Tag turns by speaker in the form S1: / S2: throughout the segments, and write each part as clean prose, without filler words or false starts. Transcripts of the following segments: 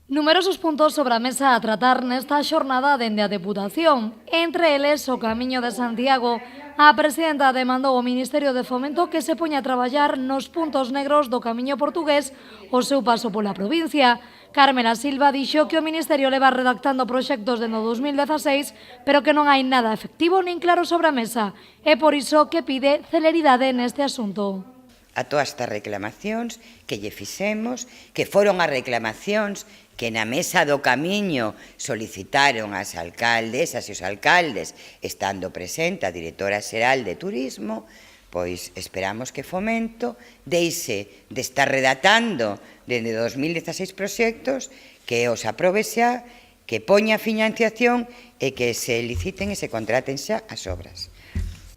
S1: Numerosos puntos sobre a mesa a tratar nesta xornada dende a Deputación. Entre eles, o Camiño de Santiago. A presidenta demandou ao Ministerio de Fomento que se poña a traballar nos puntos negros do Camiño portugués o seu paso pola provincia. Carmela Silva dixo que o Ministerio leva redactando proxectos dende o 2016, pero que non hai nada efectivo nin claro sobre a mesa. É por iso que pide celeridade neste asunto.
S2: A todas estas reclamacións que lle fixemos, que foron as reclamacións que na mesa do Camiño solicitaron as alcaldesas e os alcaldes, estando presente a directora xeral de Turismo, pois esperamos que Fomento deixe de estar redactando dende 2016 proxectos, que os aprobe xa, que poña financiación e que se liciten e se contraten xa as obras.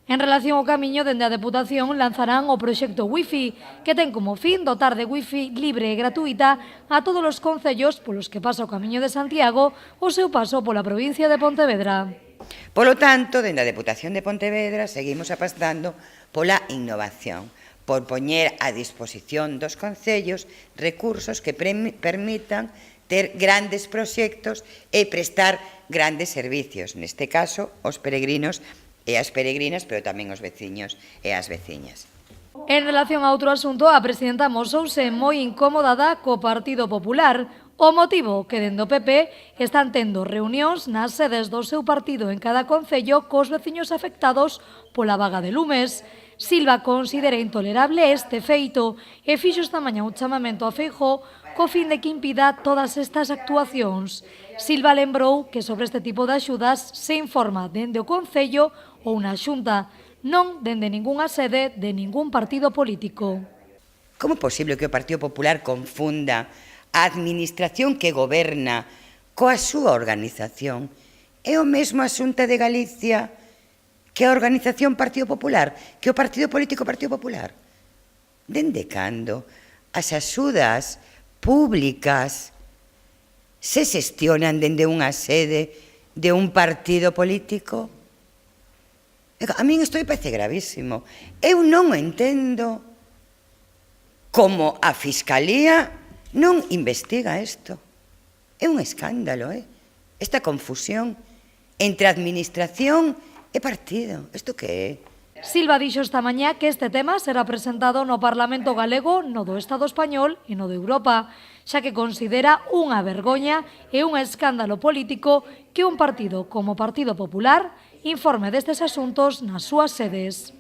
S1: En relación ao Camiño, dende a Deputación lanzarán o proxecto Wi-Fi, que ten como fin dotar de Wi-Fi libre e gratuita a todos os concellos polos que pasa o Camiño de Santiago o seu paso pola provincia de Pontevedra.
S2: Polo tanto, dende a Deputación de Pontevedra seguimos apostando pola innovación, por poñer a disposición dos concellos recursos que permitan ter grandes proxectos e prestar grandes servicios, neste caso, os peregrinos e as peregrinas, pero tamén os veciños e as veciñas.
S1: En relación a outro asunto, a presidenta amosouse moi incómoda co Partido Popular. O motivo que dende o PP están tendo reunións nas sedes do seu partido en cada concello cos veciños afectados pola vaga de lumes. Silva considera intolerable este feito e fixo esta mañá un chamamento a Feijóo co fin de que impida todas estas actuacións. Silva lembrou que sobre este tipo de axudas se informa dende o Concello ou na Xunta, non dende ningunha sede de ningún partido político.
S2: Como é posible que o Partido Popular confunda a administración que goberna coa súa organización? É o mesmo a Xunta de Galicia que a organización Partido Popular, que o partido político Partido Popular. Dende cando as axudas públicas se xestionan dende unha sede de un partido político? A min isto me parece gravísimo. Eu non entendo como a Fiscalía non investiga isto. É un escándalo, esta confusión entre administración e partido. Isto que é?
S1: Silva dixo esta mañá que este tema será presentado no Parlamento galego, no do Estado español e no de Europa, xa que considera unha vergoña e un escándalo político que un partido como o Partido Popular informe destes asuntos nas súas sedes.